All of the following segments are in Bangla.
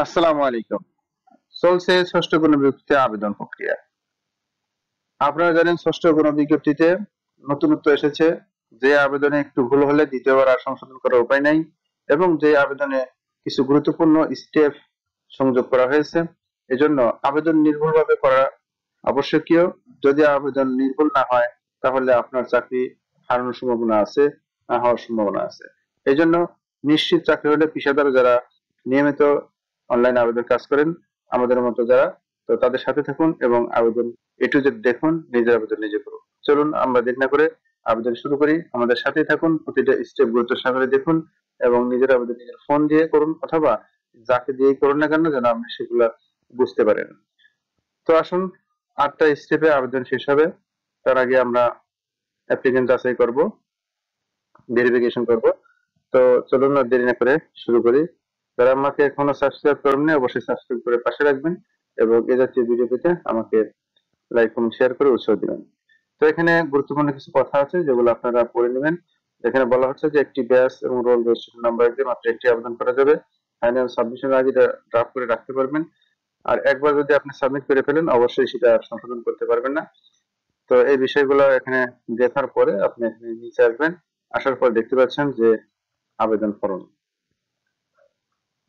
আসসালামু আলাইকুম। চলছে ষষ্ঠ কোনো বিজ্ঞপ্তিতে আবেদন প্রক্রিয়া। আপনারা জানেন ষষ্ঠ কোনো বিজ্ঞপ্তিতে নতুনত্ব এসেছে, যে আবেদনে একটু ভুল হলে দ্বিতীয়বার আর সংশোধন করার উপায় নাই, এবং যে আবেদনে কিছু গুরুত্বপূর্ণ স্টেপ সংযোগ করা হয়েছে। এজন্য আবেদন নির্ভুলভাবে করা আবশ্যকীয়। যদি আবেদন নির্ভুল না হয় তাহলে আপনার চাকরি হারানোর সম্ভাবনা আছে, না হওয়ার সম্ভাবনা আছে। এই জন্য নিশ্চিত চাকরি হলে পেশাদার যারা নিয়মিত অনলাইন আবেদন কাজ করেন, আমাদের মতো যারা, তো তাদের সাথে থাকুন এবং আবেদন এ টু জেড দেখুন, নিজের আবেদন নিজে করুন। চলুন আমরা দেরি না করে আবেদন শুরু করি। আমাদের সাথেই থাকুন, প্রতিটা স্টেপ গুরুত্ব সহকারে দেখুন এবং নিজের আবেদন নিজের ফোন দিয়ে করুন, অথবা যাকে দিয়েই করুন না কেন যেন আপনি সেগুলা বুঝতে পারেন। তো আসুন, 8টা স্টেপে আবেদন শেষ হবে। তার আগে আমরা অ্যাপ্লিকেন্ট যাচাই করব, ভেরিফিকেশন করব। তো চলুন আর দেরি না করে শুরু করি। যারা আমাকে এখনো সাবস্ক্রাইব করেননি অবশ্যই সাবস্ক্রাইব করে পাশে রাখবেন এবং এ জাতীয় ভিডিও পেতে আমাকে লাইক কমেন্ট শেয়ার করে উৎসাহ দিবেন। তো এখানে গুরুত্বপূর্ণ কিছু কথা আছে যেগুলো আপনারা পড়ে নেবেন। এখানে বলা হচ্ছে যে একটি ব্যাচ এবং রোল রেজিস্ট্রেশন নাম্বার দিয়ে মাত্র একটি আবেদন করা যাবে। ফাইনাল সাবমিশন আগে ড্রাফট করে রাখতে পারবেন। আর একবার যদি আপনি সাবমিট করে ফেলেন অবশ্যই সেটা আর সংশোধন করতে পারবেন না। তো এই বিষয়গুলো এখানে দেখার পরে আপনি এখানে নিচে আসবেন। আসার পর দেখতে পাচ্ছেন যে আবেদন ফরম।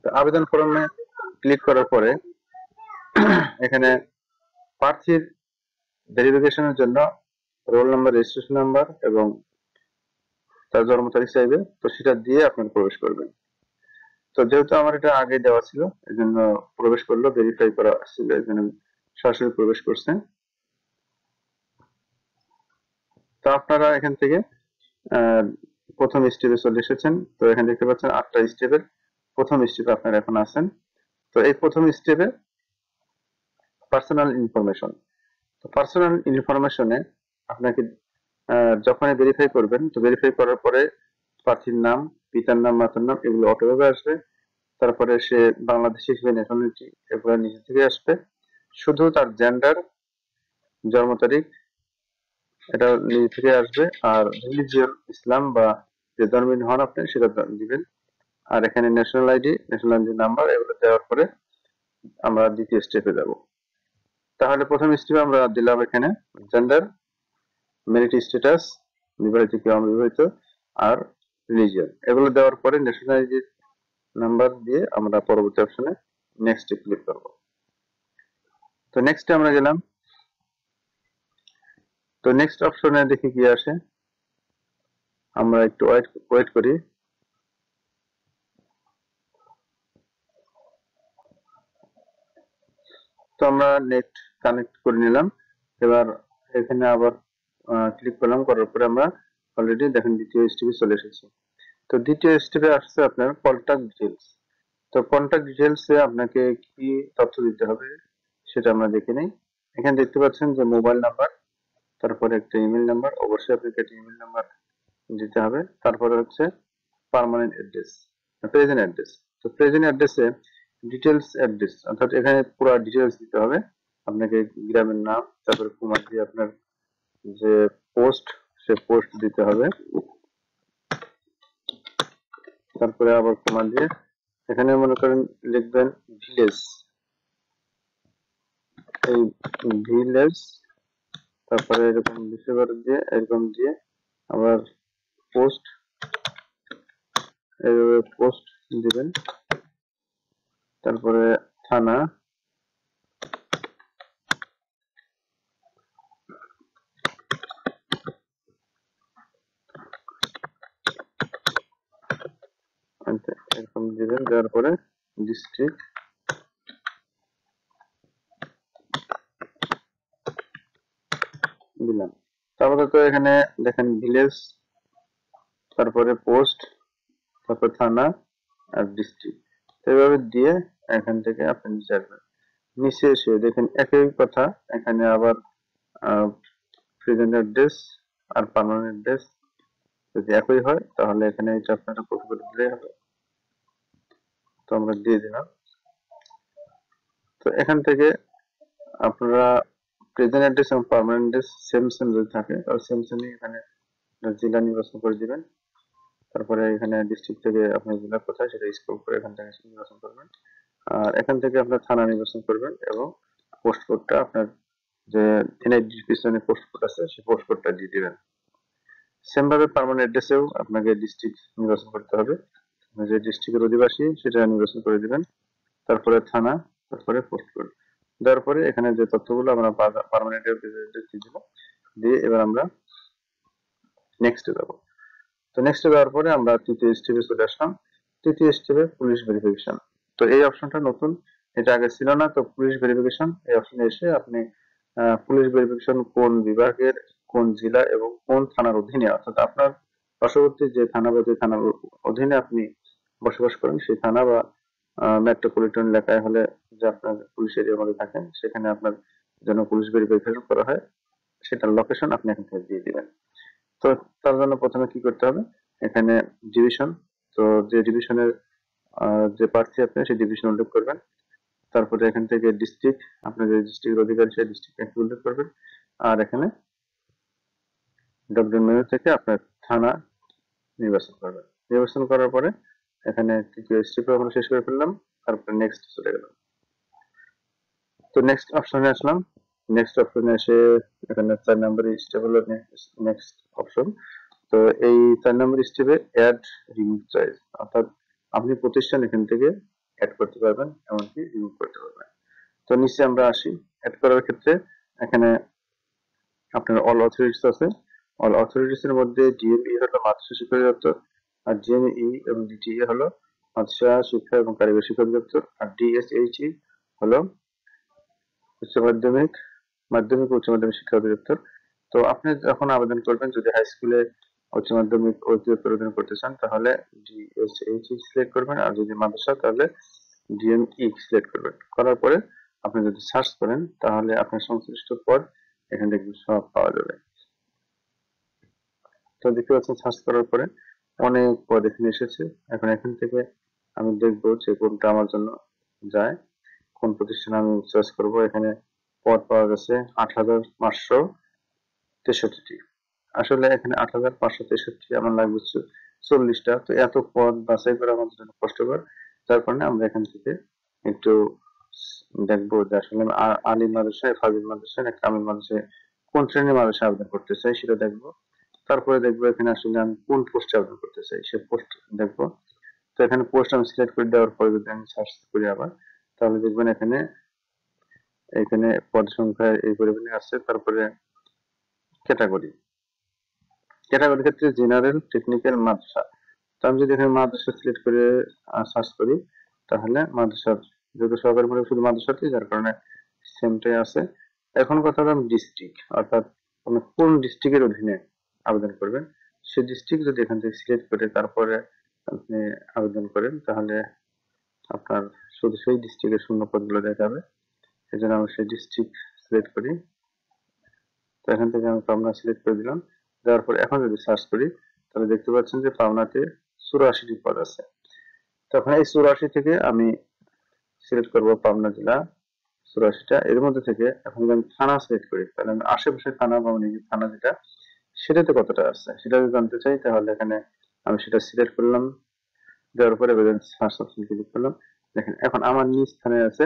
তো আবেদন ফরমে ক্লিক করার পরে এখানে প্রার্থীর ভেরিফিকেশনের জন্য রোল নাম্বার, রেজিস্ট্রেশন নাম্বার এবং তার জন্ম তারিখ চাইবে, তো সেটা দিয়ে আপনার প্রবেশ করবেন। তো যেহেতু আমার এটা আগে দেওয়া ছিল এই জন্য প্রবেশ করলো, ভেরিফাই করা ছিল এই জন্য সরাসরি প্রবেশ করছে। তো আপনারা এখান থেকে আহ, প্রথম স্টেপে চলে এসেছেন। তো এখানে দেখতে পাচ্ছেন 8টা স্টেপের প্রথম স্টেপে আপনারা এখন আছেন। তো এই প্রথম স্টেপে পার্সোনাল ইনফরমেশন। তো পার্সোনাল ইনফরমেশনে আপনাকে যখনই ভেরিফাই করবেন, তো ভেরিফাই করার পরে প্রার্থীর নাম, পিতার নাম, মাতার নাম এগুলো অটোভাবে আসবে। তারপরে সে বাংলাদেশি হিসেবে ন্যাশনালিটি এগুলো নিজে থেকে আসবে। শুধু তার জেন্ডার, জন্ম তারিখ এটা নিজে থেকে আসবে। আর রিলিজিয়ন ইসলাম বা যে ধর্মীয় হন আপনি সেটা দিবেন। আর এখানে national ID, national ID number এগুলো দেওয়ার পরে আমরা দ্বিতীয় স্টেপে যাব। তাহলে প্রথম স্টেপে আমরা দিলাম এখানে জেন্ডার, মেরিট স্ট্যাটাস, বিবাহিত কি অবিবাহিত, আর রিলিজিয়ন এগুলো দেওয়ার পরে ন্যাশনাল আইডি নাম্বার দিয়ে আমরা পরবর্তী অপশনে নেক্সট ক্লিক করব। তো নেক্সটে আমরা গেলাম। তো নেক্সট অপশনে দেখি কি আসে, আমরা একটু ওয়েট করি। তো আমরা নেট কানেক্ট করে নিলাম। এবার এখানে আবার ক্লিক করলাম, করার পরে আমরা অলরেডি দেখেন দ্বিতীয় স্টেপে চলে এসেছি। তো দ্বিতীয় স্টেপে আসছে আপনার কন্টাক্ট ডিটেলস। তো কন্টাক্ট ডিটেলস এ আপনাকে কি তথ্য দিতে হবে সেটা আমরা দেখে নেই। এখানে দেখতে পাচ্ছেন যে মোবাইল নাম্বার, তারপরে একটা ইমেল নাম্বার, অবশ্যই আপনাকে একটা ইমেল নাম্বার দিতে হবে। তারপরে হচ্ছে পার্মানেন্ট অ্যাড্রেস, প্রেজেন্ট অ্যাড্রেস। তো প্রেজেন্ট অ্যাড্রেসে ডিটেলস অ্যাড্রেস অর্থাৎ এখানে পুরো ডিটেলস দিতে হবে আপনাকে। গ্রামের নাম, তারপরে কুমার দিয়ে আপনার যে পোস্ট, সে পোস্ট দিতে হবে। তারপরে আবার কুমার দিয়ে এখানে মনে করেন লিখবেন ভিলেজ, এই ভিলেজ, তারপরে এরকম বিষয়বার দিয়ে এরকম দিয়ে আবার পোস্ট, এইভাবে পোস্ট দিবেন। তারপরে থানা, এরকম দিবেন। দেওয়ার পরে ডিস্ট্রিক্ট দিলাম। তারপরে তো এখানে দেখেন ভিলেজ, তারপরে পোস্ট, তারপর থানা আর ডিস্ট্রিক্ট, এইভাবে দিয়ে এখান থেকে আপনি নিচে আসবেন। নিচে এসে দেখেন একই কথা, এখানে আবার প্রেজেন্ট অ্যাড্রেস আর পার্মানেন্ট অ্যাড্রেস যদি একই হয় তাহলে এখানে এটা আপনারা কপি করে দিলেই হবে। তো আমরা দিয়ে দিলাম। তো এখান থেকে আপনারা প্রেজেন্ট অ্যাড্রেস এবং পার্মানেন্ট অ্যাড্রেস সেম সেম যদি থাকে তাহলে সেম সেমই এখানে জেলা নির্বাচন করে দিবেন। তারপরে এখানে ডিস্ট্রিক্ট থেকে আপনার জেলা কোথায় সেটা স্ক্রল করে এখান থেকে নির্বাচন করবেন। আর এখান থেকে আপনার থানা নির্বাচন করবেন এবং পোস্ট কোডটা আপনার যে এনআইডির পিছনে পোস্ট কোড আছে সেই পোস্ট কোডটা দিয়ে দিবেন। সেম ভাবে পার্মানেন্ট অ্যাড্রেসেও আপনাকে ডিস্ট্রিক্ট নির্বাচন করতে হবে, যে ডিস্ট্রিক্টের অধিবাসী সেটা নির্বাচন করে দিবেন, তারপরে থানা, তারপরে পোস্ট কোড দেওয়ার পরে এখানে যে তথ্যগুলো আমরা পার্মানেন্ট অ্যাড্রেস দিয়ে এবার আমরা নেক্সটে যাব। তো নেক্সটে যাওয়ার পরে আমরা তৃতীয় স্টেপে চলে আসলাম। তৃতীয় স্টেপে পুলিশ ভেরিফিকেশন। তো এই অপশনটা নতুন, এটা আগে ছিল না। তো পুলিশ ভেরিফিকেশন এই অপশনে এসে আপনি পুলিশ ভেরিফিকেশন কোন বিভাগের, কোন জেলা এবং কোন থানার অধীনে, অর্থাৎ আপনার পার্শ্ববর্তী যে থানা বা যে থানার অধীনে আপনি বসবাস করেন সেই থানা বা মেট্রোপলিটন এলাকায় হলে যে আপনার পুলিশ এরিয়ার মধ্যে থাকেন সেখানে আপনার জন্য পুলিশ ভেরিফিকেশন করা হয়, সেটার লোকেশন আপনি এখান থেকে দিয়ে দিবেন। তো তার জন্য প্রথমে কি করতে হবে, এখানে ডিভিশন, তো যে ডিভিশনের যে প্রার্থী আপনি সেই ডিভিশন উল্লেখ করবেন। তারপরে এখান থেকে ডিস্ট্রিক্ট, আপনার যে ডিস্ট্রিক্টের অধিকারী সেই ডিস্ট্রিক্ট উল্লেখ করবেন। আর এখানে ড্রপ ডাউন মেনু থেকে আপনার থানা নির্বাচন করবেন। নির্বাচন করার পরে এখানে তৃতীয় স্টেপে আমরা শেষ করে ফেললাম, তারপরে নেক্সট চলে গেলাম। তো নেক্সট অপশনে আসলাম। নেক্সট অপশনে এসে এখানে 4 নম্বর স্টেপ হলো নেক্সট অপশন। তো এই 4 নম্বর স্টেপে অ্যাড রিমুভ চয়েস, অর্থাৎ আপনি প্রতিষ্ঠান এখান থেকে অ্যাড করতে পারবেন, এমনকি রিমুভ করতে পারবেন। তো নিচে আমরা আসি। অ্যাড করার ক্ষেত্রে এখানে আপনার অল অথরিটিস আছে। অল অথরিটিস এর মধ্যে ডিএমই হলো মাদ্রাসা শিক্ষা অধিদপ্তর, আর জিএমই এবং ডিটিএ হলো মাদ্রাসা শিক্ষা এবং কারিগরি শিক্ষা অধিদপ্তর, আর ডিএসএইচই হলো উচ্চ মাধ্যমিক, মাধ্যমিক ও উচ্চ মাধ্যমিক শিক্ষা অধিদপ্তর। তো আপনি যখন আবেদন করবেন, যদি হাই স্কুলে উচ্চ মাধ্যমিক অধিদপ্তর আবেদন করতে চান তাহলে ডিএসএইচ সিলেক্ট করবেন, আর যদি মাদ্রাসা তাহলে ডিএমই সিলেক্ট করবেন। করার পরে আপনি যদি সার্চ করেন তাহলে আপনার সংশ্লিষ্ট পদ এখান থেকে সব পাওয়া যাবে। তো দেখতে পাচ্ছেন সার্চ করার পরে অনেক পদ এখানে এসেছে। এখন এখান থেকে আমি দেখবো যে কোনটা আমার জন্য যায়, কোন প্রতিষ্ঠানে আমি চয়েস করব। এখানে পদ পাওয়া গেছে 8,563টি। আসলে এখানে 8,563 আমার লাগবে 40টা। তো এত পদ বাছাই করা আমাদের জন্য কষ্টকর, যার কারণে আমরা এখান থেকে একটু দেখবো যে আসলে আমি আলিম মাদ্রাসায়, ফাজিল মাদ্রাসায় না কামিল মাদ্রাসায় কোন শ্রেণীর মাদ্রাসায় আবেদন করতে চাই সেটা দেখবো। তারপরে দেখবো এখানে আসলে আমি কোন পোস্টে আবেদন করতে চাই সে পোস্ট দেখবো। তো এখানে পোস্ট আমি সিলেক্ট করে দেওয়ার পরে যদি আমি সার্চ করি আবার, তাহলে দেখবেন এখানে এখানে পদ সংখ্যা এই পরিমাণে আছে। তারপরে ক্যাটাগরি, ক্যাটাগরি ক্ষেত্রে জেনারেল, টেকনিক্যাল, মাদ্রাসা। তো আমি যদি এখানে মাদ্রাসা সিলেক্ট করে সার্চ করি তাহলে মাদ্রাসার, যেহেতু সরকারি ভাবে শুধু মাদ্রাসাতেই, যার কারণে সেমটাই আছে। এখন কথা হলো ডিস্ট্রিক্ট, অর্থাৎ আপনি কোন ডিস্ট্রিক্টের অধীনে আবেদন করবেন সেই ডিস্ট্রিক্ট যদি এখান থেকে সিলেক্ট করে তারপরে আপনি আবেদন করেন তাহলে আপনার শুধু সেই ডিস্ট্রিক্টের শূন্য পদগুলো দেখাবে। এই জন্য আমরা সেই ডিস্ট্রিক্ট সিলেক্ট করি। তো এখান থেকে আমি পাবনা সিলেক্ট করে দিলাম। দেওয়ার পর এখন যদি সার্চ করি তাহলে দেখতে পাচ্ছেন যে পাবনাতে 84টি পদ আছে। তখন এই 84 থেকে আমি সিলেক্ট করব পাবনা জেলা 84টা। এর মধ্যে থেকে এখন যদি আমি থানা সিলেক্ট করি তাহলে আমি আশেপাশে থানা বা নিজের থানা যেটা সেটাতে কতটা আছে সেটা যদি জানতে চাই তাহলে এখানে আমি সেটা সিলেক্ট করলাম। দেওয়ার পরে সার্চ অপশন ক্লিক করলাম। দেখেন এখন আমার নিজ স্থানে আছে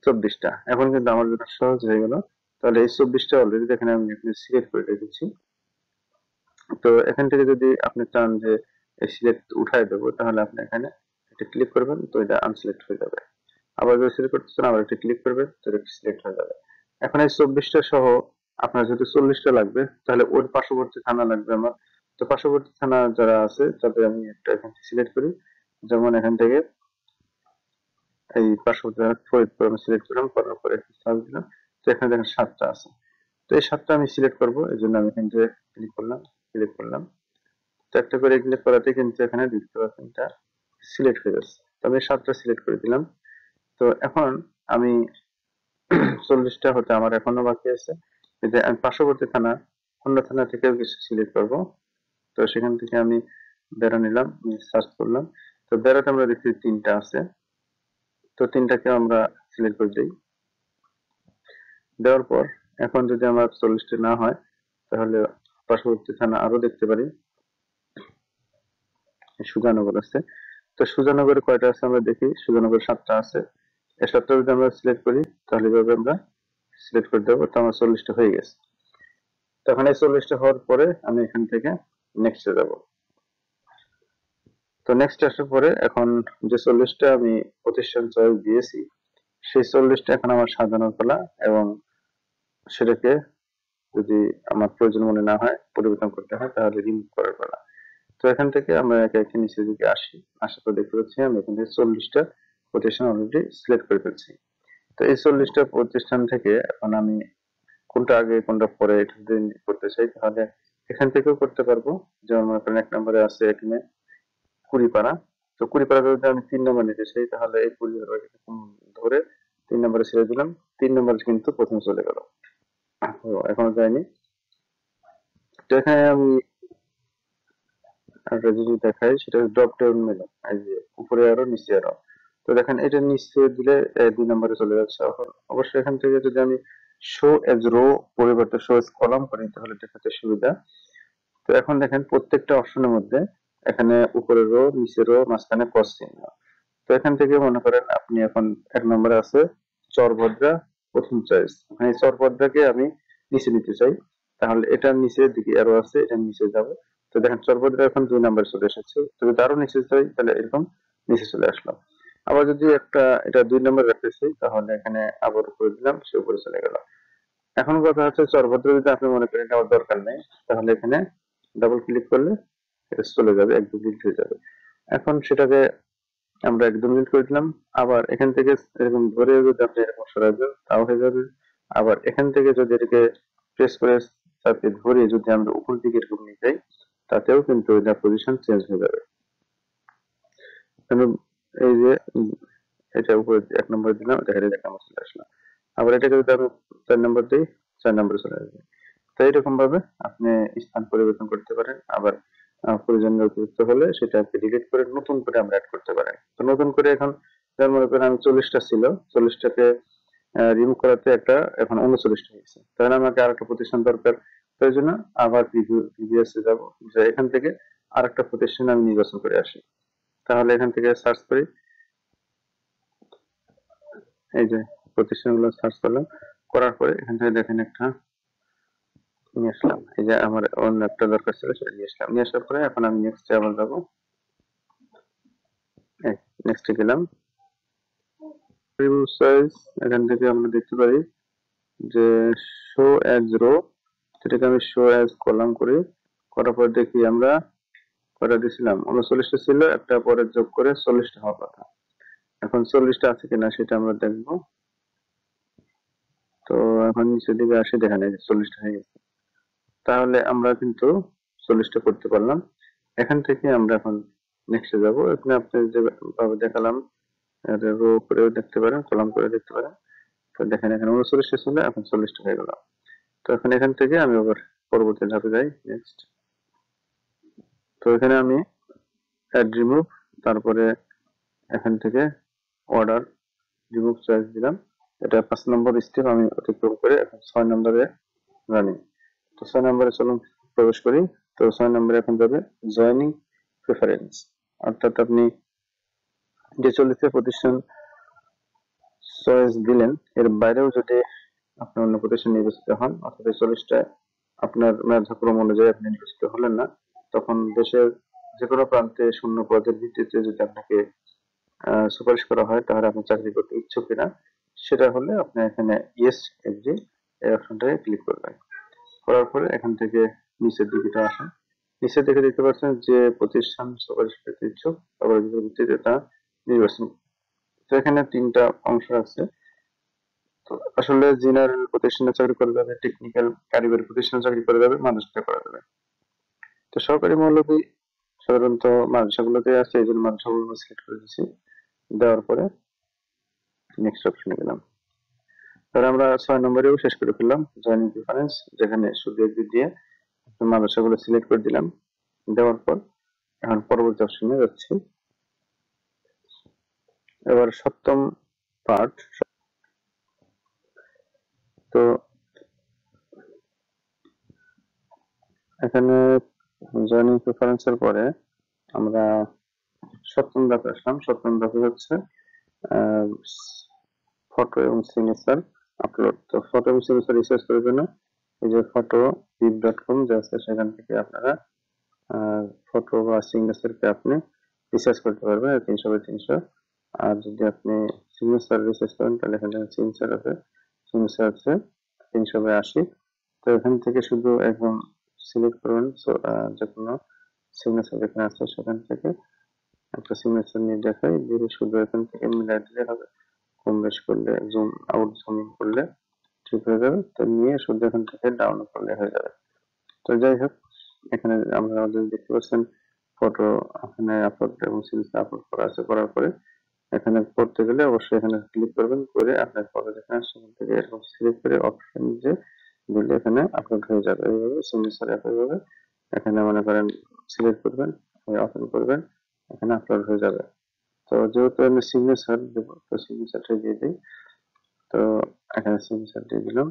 24টা। এখন কিন্তু আমার জন্য সহজ হয়ে গেল। তাহলে এই 24টা অলরেডি এখানে আমি সিলেক্ট করে রেখেছি। তো এখান থেকে যদি আপনি চান যে সিলেক্ট উঠাই দেবো তাহলে আপনি এখানে এটা ক্লিক করবেন, তো এটা আনসিলেক্ট হয়ে যাবে। আবার যদি সিলেক্ট করতে চান আবার এটা ক্লিক করবেন, তো এটা সিলেক্ট হয়ে যাবে। এখন এই 24টা সহ আপনার যদি 40টা লাগবে তাহলে ওর পার্শ্ববর্তী থানা লাগবে আমার। তো পার্শ্ববর্তী থানা যারা আছে তাদের আমি একটা এখান থেকে সিলেক্ট করি। যেমন এখান থেকে এই পার্শ্ববর্তী থানা ফরিদপুর আমি সিলেক্ট করলাম, করার পরে সার্চ দিলাম। তো এখানে দেখেন 7টা আছে। তো এই 7টা আমি সিলেক্ট করবো, এই জন্য আমি এখান থেকে ক্লিক করলাম, ক্লিক করলাম। তো একটা করে ক্লিক করাতে কিন্তু এখানে দেখতে পাচ্ছেন এটা সিলেক্ট হয়ে যাচ্ছে। তো আমি 7টা সিলেক্ট করে দিলাম। তো এখন আমি 40টা হতে আমার এখনো বাকি আছে। এই যে আমি পার্শ্ববর্তী থানা অন্য থানা থেকেও কিছু সিলেক্ট করব। তো সেখান থেকে আমি বেড়া নিলাম, সার্চ করলাম। তো বেড়াতে আমরা দেখছি 3টা আছে। তো 3টাকে আমরা সিলেক্ট করে দিই। দেওয়ার পর এখন যদি আমার 40টা না হয় তাহলে পার্শ্ববর্তী থানা আরো দেখতে পারি, সুজানগর আছে। তো তো সুজানগরে কয়টা আছে আমরা দেখি। সুজানগরে 7টা আছে। এই 7টা যদি আমরা সিলেক্ট করি তাহলে এভাবে আমরা সিলেক্ট করে দেবো। তো আমার 40টা হয়ে গেছে। তখন এই 40টা হওয়ার পরে আমি এখান থেকে নেক্সটে যাব। তো নেক্সট আসার পরে এখন যে 40টা আমি প্রতিষ্ঠান চয়েস দিয়েছি সেই 40টা এখন আমার সাজানোর পালা, এবং সেটাকে যদি আমার প্রয়োজন মনে না হয়, পরিবর্তন করতে হয়, তাহলে রিমুভ করার পালা। তো এখান থেকে আমরা একে একে নিচের দিকে আসি। আসার পর দেখতে পাচ্ছি আমি এখান থেকে 40টা প্রতিষ্ঠান অলরেডি সিলেক্ট করে ফেলছি। তো এই 40টা প্রতিষ্ঠান থেকে এখন আমি কোনটা আগে কোনটা পরে এটা যদি করতে চাই তাহলে এখান থেকেও করতে পারবো। যেমন মনে করেন 1 নম্বরে আছে এখানে কুড়িপাড়া। তো কুড়িপাড়া যদি আমি 3 নম্বর নিতে চাই তাহলে এই কুড়িপাড়া ধরে 3 নম্বরে ছেড়ে দিলাম। 3 নম্বরে কিন্তু প্রথমে চলে গেল, এখনো যায়নি। তো এখানে আমি একটা জিনিস দেখাই, সেটা ড্রপ ডাউন মেনু, এই যে উপরে আরো নিচে আরো। তো দেখেন এটা নিচে দিলে 2 নম্বরে চলে যাচ্ছে। এখন অবশ্যই এখান থেকে যদি আমি শো এজ রো পরিবর্তে শো এজ কলাম করি তাহলে দেখাতে সুবিধা। তো এখন দেখেন প্রত্যেকটা অপশনের মধ্যে এখানে উপরে রো, নিচে রো, মাঝখানে ক্রস চিহ্ন। তো এখান থেকে মনে করেন আপনি এখন 1 নম্বরে আছে চরভদ্রা প্রথম চয়েস, মানে চরভদ্রাকে আমি নিচে নিতে চাই, তাহলে এটার নিচের দিকে আরো আছে, এটার নিচে যাব। তো দেখেন চরভদ্রা এখন 2 নম্বরে চলে এসেছে। তো যদি আরো নিচে চাই তাহলে এরকম নিচে চলে আসলাম। আবার যদি একটা এটা 2 নম্বরে রাখতে চাই তাহলে এখানে আবার উপরে দিলাম, সে উপরে চলে গেল। এখন কথা হচ্ছে চরভদ্রা যদি আপনি মনে করেন আমার দরকার নেই তাহলে এখানে ডাবল ক্লিক করলে এটা চলে যাবে, একদম ডিলিট হয়ে যাবে। এখন সেটাকে আমরা একদম ডিলিট করে দিলাম। আবার এখান থেকে এরকম ধরে যদি আপনি এরকম সরাবেন তাও হয়ে যাবে। আবার এখান থেকে যদি এটাকে প্রেস করে চাপে ধরে যদি আমরা উপর দিকে এরকম নিয়ে যাই তাতেও কিন্তু এটা পজিশন চেঞ্জ হয়ে যাবে। এই যে এটা উপরে 1 নম্বরে দিলাম, দেখা যায় 1 নম্বর চলে আসলো। আবার এটাকে যদি আমি 4 নম্বর দিই 4 নম্বরে চলে আসবে। তো এরকম ভাবে আপনি স্থান পরিবর্তন করতে পারেন। আবার প্রয়োজনীয় অতিরিক্ত হলে সেটাকে ডিলিট করে নতুন করে আমরা অ্যাড করতে পারেন। তো নতুন করে এখন যেমন মনে করেন আমি 40টা ছিল, 40টাকে রিমুভ করাতে একটা এখন 39টা হয়েছে, তাহলে আমাকে আরেকটা প্রতিষ্ঠান দরকার। তো এই জন্য আবার প্রিভিয়াসে যাব, যে এখান থেকে আরেকটা প্রতিষ্ঠান আমি নির্বাচন করে আসি। তাহলে এখান থেকে সার্চ করি, এই যে প্রতিষ্ঠানগুলো সার্চ করলাম, করার পরে এখান থেকে দেখেন একটা নিয়ে আসলাম। এই যে আমার অন্য একটা দরকার ছিল সেটা নিয়ে আসলাম। নিয়ে আসার পরে এখন আমি নেক্সটে আবার যাবো। নেক্সটে গেলাম, রিমুভ সাইজ, এখান থেকে আমরা দেখতে পারি যে শো অ্যাজ রো, সেটাকে আমি শো অ্যাজ কলাম করি। করার পর দেখি আমরা কয়টা দিয়েছিলাম, 39টা ছিল, একটা পরে যোগ করে 40টা হওয়ার কথা। এখন 40টা আছে কিনা সেটা আমরা দেখবো। তো এখন নিচের দিকে আসি, দেখেন এই যে 40টা হয়ে গেছে। তাহলে আমরা কিন্তু 40টা করতে পারলাম। এখান থেকে আমরা এখন নেক্সটে যাব। এখানে আপনি যেভাবে দেখালাম রো করেও দেখতে পারেন, কলাম করে দেখতে পারেন। তো দেখেন এখানে 39টা ছিল, এখন 40টা হয়ে গেল। তো এখন এখান থেকে আমি আবার পরবর্তী ধাপে যাই, নেক্সট। তো এখানে আমি অ্যাড রিমুভ, তারপরে এখান থেকে অর্ডার রিমুভ চয়েস দিলাম। এটা 5 নম্বর স্টেপ আমি অতিক্রম করে এখন 6 নম্বরে রানিং। তো 6 নম্বরে চলুন প্রবেশ করি। তো 6 নম্বরে এখন যাবে জয়েনিং প্রেফারেন্স, অর্থাৎ আপনি যে 40টা প্রতিষ্ঠান চয়েস দিলেন এর বাইরেও যদি আপনি অন্য প্রতিষ্ঠান নির্বাচিত হন, অর্থাৎ 40টা আপনার মেধাক্রম অনুযায়ী আপনি নির্বাচিত হলেন না, তখন দেশের যে কোনো প্রান্তে শূন্য পদের ভিত্তিতে যদি আপনাকে সুপারিশ করা হয় তাহলে আপনি চাকরি করতে ইচ্ছুক কিনা সেটা হলে আপনি এখানে ইয়েস এগ্রি এই অপশনটাকে ক্লিক করবেন। করার পরে এখান থেকে নিচের দিকে আসেন, নিচের দিকে দেখতে পাচ্ছেন যে প্রতিষ্ঠান সুপারিশ পেতে ইচ্ছুক সুপারিশের ভিত্তিতে তা নির্বাচন। তো এখানে 3টা অংশ আছে। তো আসলে জেনারেল প্রতিষ্ঠানে চাকরি করা যাবে, টেকনিক্যাল কারিগরি প্রতিষ্ঠানে চাকরি করা যাবে, মাদ্রাসাতে করা যাবে। তো সরকারি মৌলবি সাধারণত মাদ্রাসাগুলোতে আছে, এই জন্য মাদ্রাসাগুলো সিলেক্ট করে দিচ্ছি। দেওয়ার পরে নেক্সট অপশনে গেলাম। তাহলে আমরা 6 নম্বরেও শেষ করে ফেললাম জয়েনিং প্রেফারেন্স, যেখানে শুধু এগ্রি দিয়ে মাদ্রাসাগুলো সিলেক্ট করে দিলাম। দেওয়ার পর এখন পরবর্তী অপশনে যাচ্ছি। এবার 7ম পার্ট। তো এখানে জয়েনিং প্রেফারেন্সের পরে আমরা সপ্তম ধাপে আসলাম। সপ্তম ধাপে হচ্ছে ফটো এবং সিগনেচার আপলোড। তো ফটো এবং সিগনেচার রিসার্চ করার জন্য এই যে photopeep.com যে আছে সেখান থেকে আপনারা ফটো বা সিগনেচারকে আপনি রিসার্চ করতে পারবেন 300x300। আর যদি আপনি সিগনেচার রিসার্চ করেন তাহলে এখানে সিগনেচার আছে 300x80। তো এখান থেকে শুধু একদম সিলেক্ট করবেন যে কোনো সিগনেচার যেখানে আছে সেখান থেকে একটা সিগনেচার নিয়ে দেখাই দিয়ে শুধু এখান থেকে মিলাই দিলে হবে। কম বেশ করলে জুম আউট জুম ইন করলে ঠিক হয়ে যাবে। তো নিয়ে শুধু এখান থেকে ডাউনলোড করলে হয়ে যাবে। তো যাই হোক, এখানে আমরা যদি দেখতে পাচ্ছেন ফটো এখানে আপলোড এবং সিগনেচার আপলোড করা আছে। করার পরে এখানে করতে গেলে অবশ্যই এখানে ক্লিক করবেন, করে আপনার ফটো যেখানে সেখান থেকে এরকম সিলেক্ট করে অপশন যে দিলে এখানে আপলোড হয়ে যাবে। এইভাবে সিগনেচার একইভাবে এখানে মনে করেন সিলেক্ট করবেন, ওপেন করবেন, এখানে আপলোড হয়ে যাবে। তো যেহেতু আমি সিগনেচার দেবো তো সিগনেচারটা দিয়ে দিই। তো এখানে সিগনেচার দিয়ে দিলাম।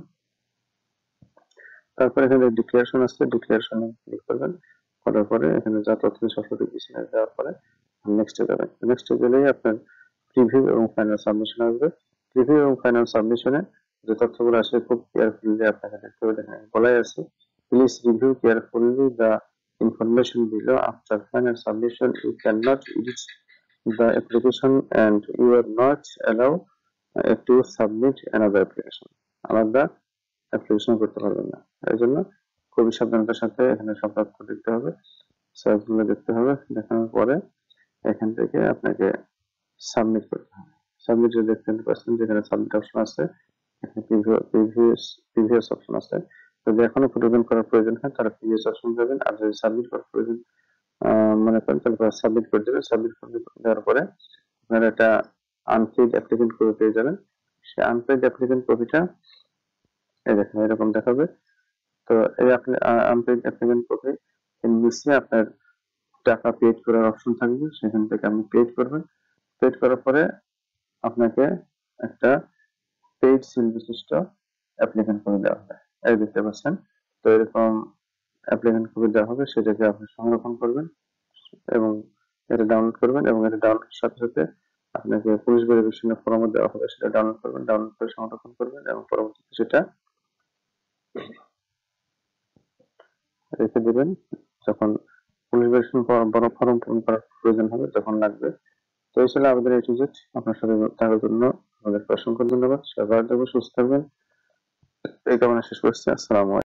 তারপর এখানে ডিক্লারেশন আছে, ডিক্লারেশনে ক্লিক করবেন। করার পরে এখানে যা তথ্য সঠিক বিছানা দেওয়ার পরে নেক্সটে যাবেন। নেক্সটে গেলেই আপনার প্রিভিউ এবং ফাইনাল সাবমিশন আসবে। প্রিভিউ এবং ফাইনাল সাবমিশনে যে তথ্যগুলো আসে খুব কেয়ারফুলি আপনাকে দেখতে হবে। এখানে বলাই আছে, please review carefully the information below. After final submission you cannot edit the application and you are not allowed to submit another application. আলাদা অ্যাপ্লিকেশন করতে পারবেন না। এই জন্য খুবই সাবধানতার সাথে এখানে সব তথ্য দেখতে হবে, সার্চগুলো দেখতে হবে। দেখানোর পরে এখান থেকে আপনাকে সাবমিট করতে হবে। সাবমিট যদি দেখতে পাচ্ছেন যেখানে সাবমিট অপশন আছে, এখানে প্রিভিয়াস অপশন আছে। যদি এখনো পরিবর্তন করার প্রয়োজন হয় তাহলে প্রিভিয়াস অপশন যাবেন, আর যদি সাবমিট করার প্রয়োজন মনে করেন তাহলে সাবমিট করে দেবেন। সাবমিট করে দেওয়ার পরে আপনারা একটা আনপেইড অ্যাপ্লিকেন্ট কপি পেয়ে যাবেন। সেই আনপেইড অ্যাপ্লিকেন্ট কপিটা এই দেখেন এরকম দেখাবে। তো এই আপনি আনপেইড অ্যাপ্লিকেন্ট কপি এর নিচে আপনার টাকা পেড করার অপশন থাকবে, সেখান থেকে আপনি পেড করবেন। পেড করার পরে আপনাকে একটা পেইড সিল বিশিষ্ট অ্যাপ্লিকেন্ট কপি দেওয়া হবে। এই দেখতে পাচ্ছেন। তো এরকম অ্যাপ্লিকেন্ট কপি দেওয়া হবে, সেটাকে আপনি সংরক্ষণ করবেন এবং এটা ডাউনলোড করবেন এবং এটা ডাউনলোডের সাথে সাথে আপনাকে পুলিশ ভেরিফিকেশনের ফর্ম দেওয়া হবে, সেটা ডাউনলোড করবেন, ডাউনলোড করে সংরক্ষণ করবেন এবং পরবর্তীতে সেটা রেখে দিবেন। যখন পুলিশ ভেরিফিকেশন বড় ফর্ম পূরণ করার প্রয়োজন হবে তখন লাগবে। তো এই ছিল আমাদের A to Z। আপনার সাথে থাকার জন্য আমাদেরকে অসংখ্য ধন্যবাদ। সবাই ভালো থাকবেন, সুস্থ থাকবেন। এই কামনা শেষ করছি। আসসালামু আলাইকুম।